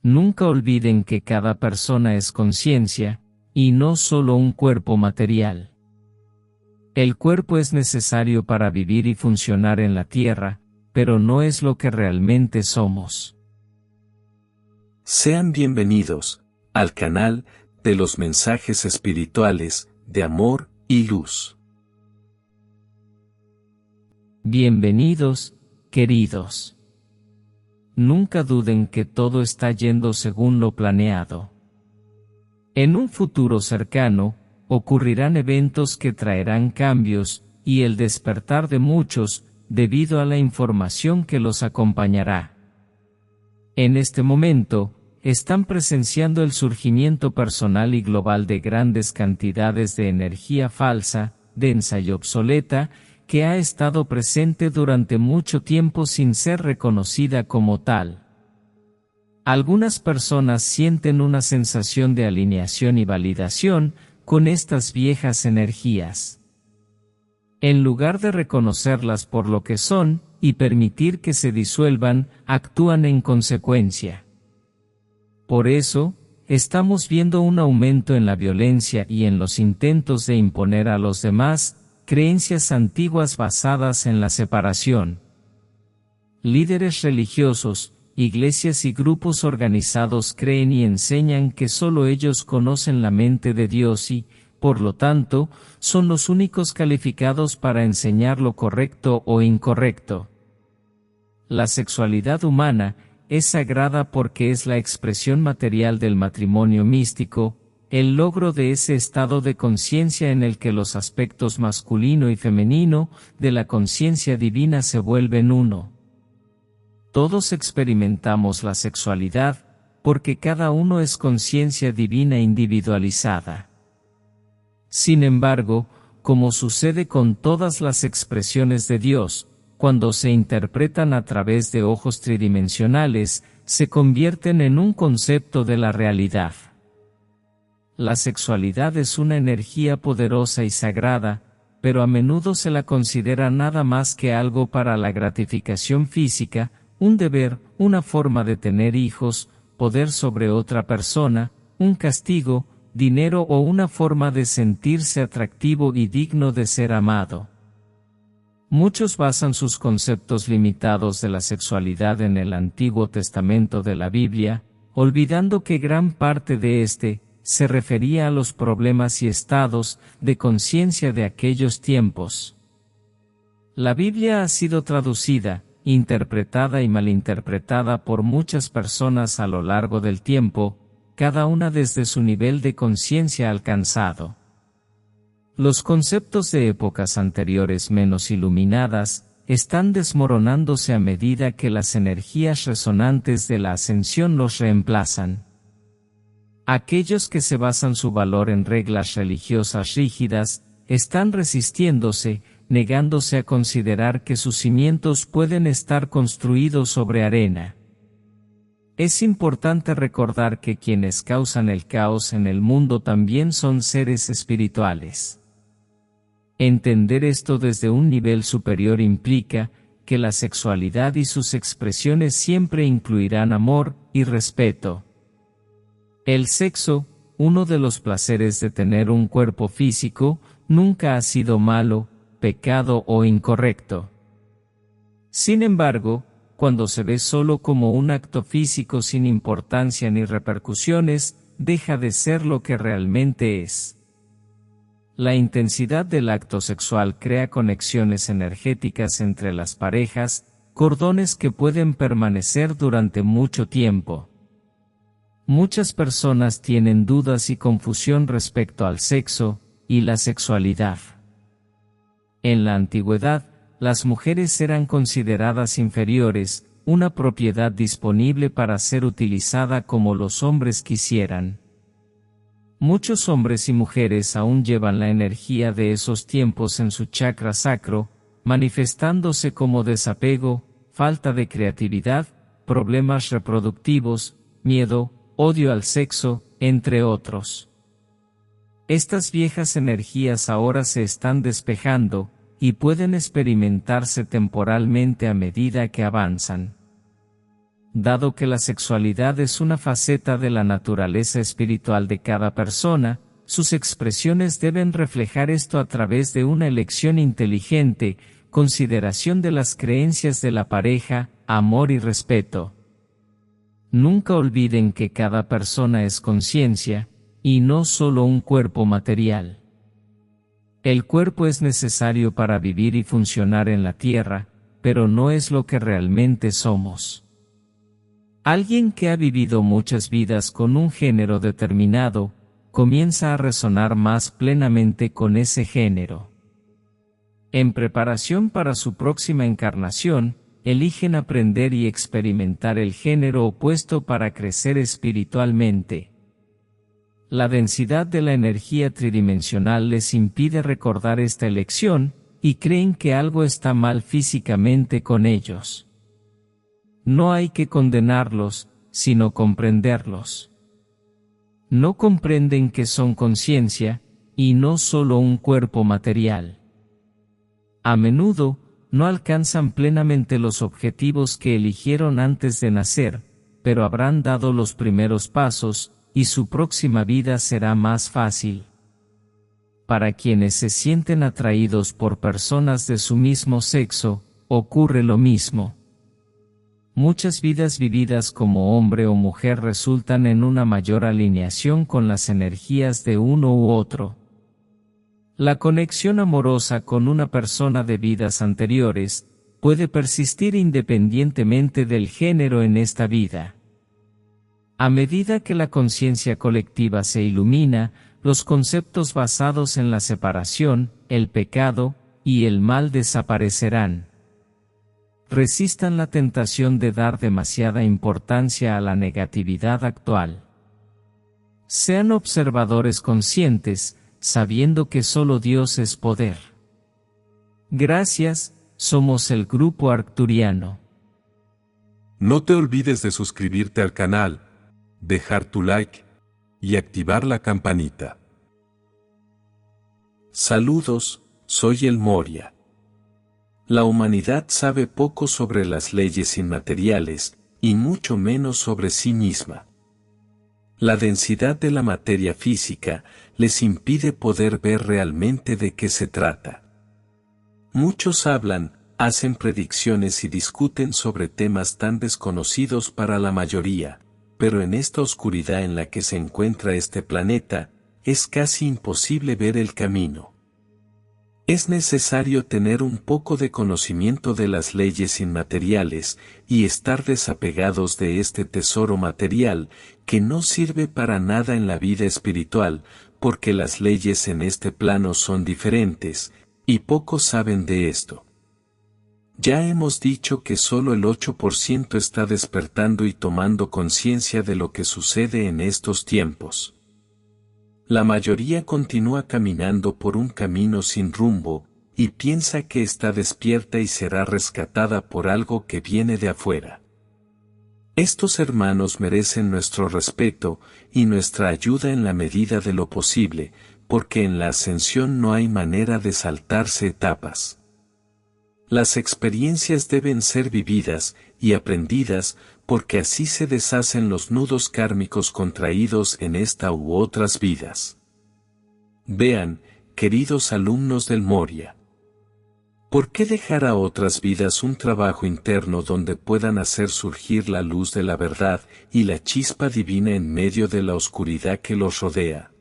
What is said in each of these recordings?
Nunca olviden que cada persona es conciencia, y no solo un cuerpo material. El cuerpo es necesario para vivir y funcionar en la tierra, pero no es lo que realmente somos. Sean bienvenidos al canal de los mensajes espirituales de amor y luz. Bienvenidos, queridos. Nunca duden que todo está yendo según lo planeado. En un futuro cercano, ocurrirán eventos que traerán cambios, y el despertar de muchos, debido a la información que los acompañará. En este momento, están presenciando el surgimiento personal y global de grandes cantidades de energía falsa, densa y obsoleta, que ha estado presente durante mucho tiempo sin ser reconocida como tal. Algunas personas sienten una sensación de alineación y validación con estas viejas energías. En lugar de reconocerlas por lo que son, y permitir que se disuelvan, actúan en consecuencia. Por eso, estamos viendo un aumento en la violencia y en los intentos de imponer a los demás creencias antiguas basadas en la separación. Líderes religiosos, iglesias y grupos organizados creen y enseñan que solo ellos conocen la mente de Dios y, por lo tanto, son los únicos calificados para enseñar lo correcto o incorrecto. La sexualidad humana es sagrada porque es la expresión material del matrimonio místico, el logro de ese estado de conciencia en el que los aspectos masculino y femenino de la conciencia divina se vuelven uno. Todos experimentamos la sexualidad, porque cada uno es conciencia divina individualizada. Sin embargo, como sucede con todas las expresiones de Dios, cuando se interpretan a través de ojos tridimensionales, se convierten en un concepto de la realidad. La sexualidad es una energía poderosa y sagrada, pero a menudo se la considera nada más que algo para la gratificación física, un deber, una forma de tener hijos, poder sobre otra persona, un castigo, dinero o una forma de sentirse atractivo y digno de ser amado. Muchos basan sus conceptos limitados de la sexualidad en el Antiguo Testamento de la Biblia, olvidando que gran parte de este se refería a los problemas y estados de conciencia de aquellos tiempos. La Biblia ha sido traducida, interpretada y malinterpretada por muchas personas a lo largo del tiempo, cada una desde su nivel de conciencia alcanzado. Los conceptos de épocas anteriores menos iluminadas están desmoronándose a medida que las energías resonantes de la ascensión los reemplazan. Aquellos que se basan su valor en reglas religiosas rígidas, están resistiéndose, negándose a considerar que sus cimientos pueden estar construidos sobre arena. Es importante recordar que quienes causan el caos en el mundo también son seres espirituales. Entender esto desde un nivel superior implica que la sexualidad y sus expresiones siempre incluirán amor y respeto. El sexo, uno de los placeres de tener un cuerpo físico, nunca ha sido malo, pecado o incorrecto. Sin embargo, cuando se ve solo como un acto físico sin importancia ni repercusiones, deja de ser lo que realmente es. La intensidad del acto sexual crea conexiones energéticas entre las parejas, cordones que pueden permanecer durante mucho tiempo. Muchas personas tienen dudas y confusión respecto al sexo y la sexualidad. En la antigüedad, las mujeres eran consideradas inferiores, una propiedad disponible para ser utilizada como los hombres quisieran. Muchos hombres y mujeres aún llevan la energía de esos tiempos en su chakra sacro, manifestándose como desapego, falta de creatividad, problemas reproductivos, miedo, odio al sexo, entre otros. Estas viejas energías ahora se están despejando, y pueden experimentarse temporalmente a medida que avanzan. dado que la sexualidad es una faceta de la naturaleza espiritual de cada persona, sus expresiones deben reflejar esto a través de una elección inteligente, consideración de las creencias de la pareja, amor y respeto. Nunca olviden que cada persona es conciencia, y no solo un cuerpo material. El cuerpo es necesario para vivir y funcionar en la tierra, pero no es lo que realmente somos. Alguien que ha vivido muchas vidas con un género determinado, comienza a resonar más plenamente con ese género. En preparación para su próxima encarnación, eligen aprender y experimentar el género opuesto para crecer espiritualmente. La densidad de la energía tridimensional les impide recordar esta elección, y creen que algo está mal físicamente con ellos. No hay que condenarlos, sino comprenderlos. No comprenden que son conciencia, y no solo un cuerpo material. A menudo, no alcanzan plenamente los objetivos que eligieron antes de nacer, pero habrán dado los primeros pasos, y su próxima vida será más fácil. Para quienes se sienten atraídos por personas de su mismo sexo, ocurre lo mismo. Muchas vidas vividas como hombre o mujer resultan en una mayor alineación con las energías de uno u otro. La conexión amorosa con una persona de vidas anteriores puede persistir independientemente del género en esta vida. A medida que la conciencia colectiva se ilumina, los conceptos basados en la separación, el pecado y el mal desaparecerán. Resistan la tentación de dar demasiada importancia a la negatividad actual. Sean observadores conscientes, sabiendo que solo Dios es poder. Gracias, somos el Grupo Arcturiano. No te olvides de suscribirte al canal, dejar tu like y activar la campanita. Saludos, soy el Moria. La humanidad sabe poco sobre las leyes inmateriales, y mucho menos sobre sí misma. La densidad de la materia física les impide poder ver realmente de qué se trata. Muchos hablan, hacen predicciones y discuten sobre temas tan desconocidos para la mayoría, pero en esta oscuridad en la que se encuentra este planeta, es casi imposible ver el camino. Es necesario tener un poco de conocimiento de las leyes inmateriales y estar desapegados de este tesoro material que no sirve para nada en la vida espiritual, porque las leyes en este plano son diferentes, y pocos saben de esto. Ya hemos dicho que solo el 8% está despertando y tomando conciencia de lo que sucede en estos tiempos. La mayoría continúa caminando por un camino sin rumbo, y piensa que está despierta y será rescatada por algo que viene de afuera. Estos hermanos merecen nuestro respeto y nuestra ayuda en la medida de lo posible, porque en la ascensión no hay manera de saltarse etapas. Las experiencias deben ser vividas y aprendidas, porque así se deshacen los nudos kármicos contraídos en esta u otras vidas. Vean, queridos alumnos del Moria. ¿Por qué dejar a otras vidas un trabajo interno donde puedan hacer surgir la luz de la verdad y la chispa divina en medio de la oscuridad que los rodea?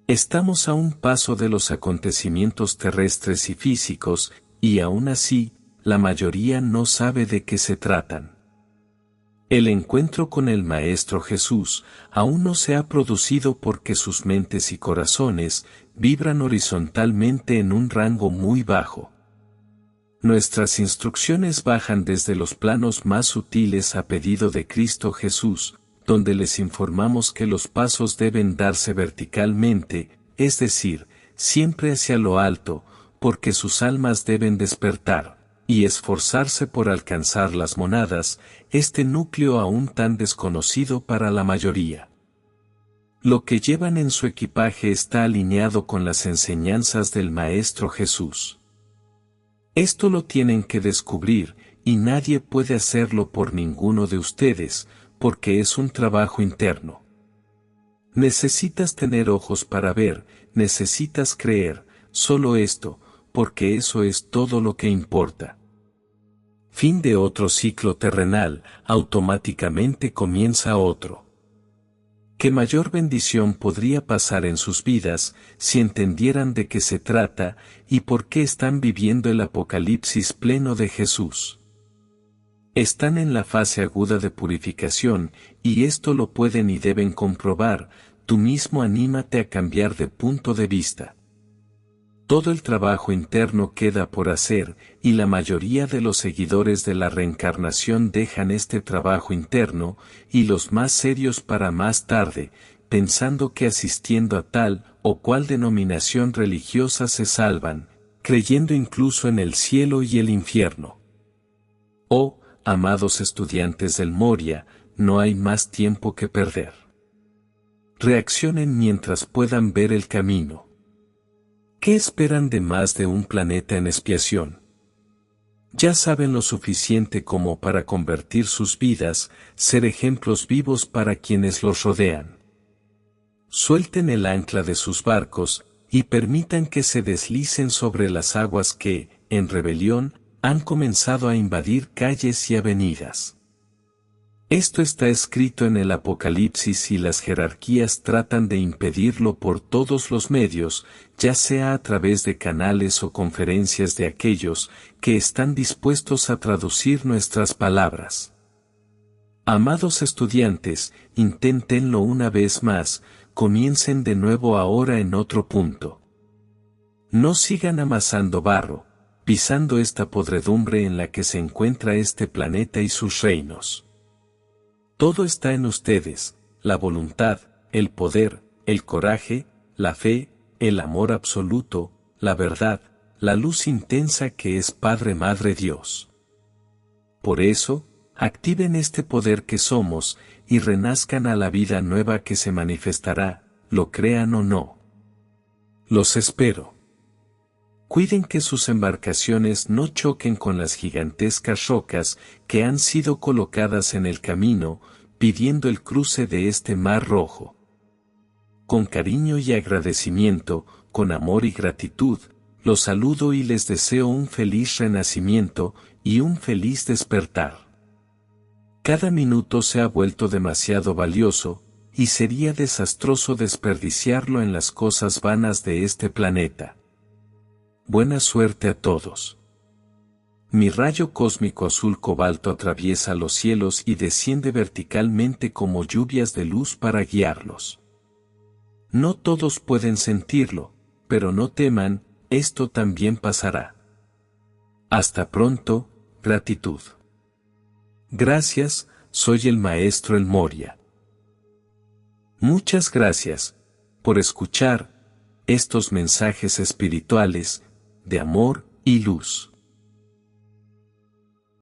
Estamos a un paso de los acontecimientos terrestres y físicos, y aún así, la mayoría no sabe de qué se tratan. El encuentro con el Maestro Jesús aún no se ha producido porque sus mentes y corazones vibran horizontalmente en un rango muy bajo. Nuestras instrucciones bajan desde los planos más sutiles a pedido de Cristo Jesús, donde les informamos que los pasos deben darse verticalmente, es decir, siempre hacia lo alto, porque sus almas deben despertar y esforzarse por alcanzar las monadas, este núcleo aún tan desconocido para la mayoría. Lo que llevan en su equipaje está alineado con las enseñanzas del Maestro Jesús. Esto lo tienen que descubrir, y nadie puede hacerlo por ninguno de ustedes, porque es un trabajo interno. Necesitas tener ojos para ver, necesitas creer, solo esto, porque eso es todo lo que importa. Fin de otro ciclo terrenal, automáticamente comienza otro. ¿Qué mayor bendición podría pasar en sus vidas si entendieran de qué se trata y por qué están viviendo el Apocalipsis pleno de Jesús? Están en la fase aguda de purificación, y esto lo pueden y deben comprobar. Tú mismo anímate a cambiar de punto de vista. Todo el trabajo interno queda por hacer, y la mayoría de los seguidores de la reencarnación dejan este trabajo interno, y los más serios para más tarde, pensando que asistiendo a tal o cual denominación religiosa se salvan, creyendo incluso en el cielo y el infierno. Oh, amados estudiantes del Moria, no hay más tiempo que perder. Reaccionen mientras puedan ver el camino. ¿Qué esperan de más de un planeta en expiación? Ya saben lo suficiente como para convertir sus vidas, ser ejemplos vivos para quienes los rodean. Suelten el ancla de sus barcos, y permitan que se deslicen sobre las aguas que, en rebelión, han comenzado a invadir calles y avenidas. Esto está escrito en el Apocalipsis y las jerarquías tratan de impedirlo por todos los medios, ya sea a través de canales o conferencias de aquellos que están dispuestos a traducir nuestras palabras. Amados estudiantes, inténtenlo una vez más, comiencen de nuevo ahora en otro punto. No sigan amasando barro, pisando esta podredumbre en la que se encuentra este planeta y sus reinos. Todo está en ustedes, la voluntad, el poder, el coraje, la fe, el amor absoluto, la verdad, la luz intensa que es Padre Madre Dios. Por eso, activen este poder que somos, y renazcan a la vida nueva que se manifestará, lo crean o no. Los espero. Cuiden que sus embarcaciones no choquen con las gigantescas rocas que han sido colocadas en el camino, pidiendo el cruce de este mar rojo. Con cariño y agradecimiento, con amor y gratitud, los saludo y les deseo un feliz renacimiento y un feliz despertar. Cada minuto se ha vuelto demasiado valioso, y sería desastroso desperdiciarlo en las cosas vanas de este planeta. Buena suerte a todos. Mi rayo cósmico azul cobalto atraviesa los cielos y desciende verticalmente como lluvias de luz para guiarlos. No todos pueden sentirlo, pero no teman, esto también pasará. Hasta pronto, gratitud. Gracias, soy el Maestro El Moria. Muchas gracias por escuchar estos mensajes espirituales de amor y luz.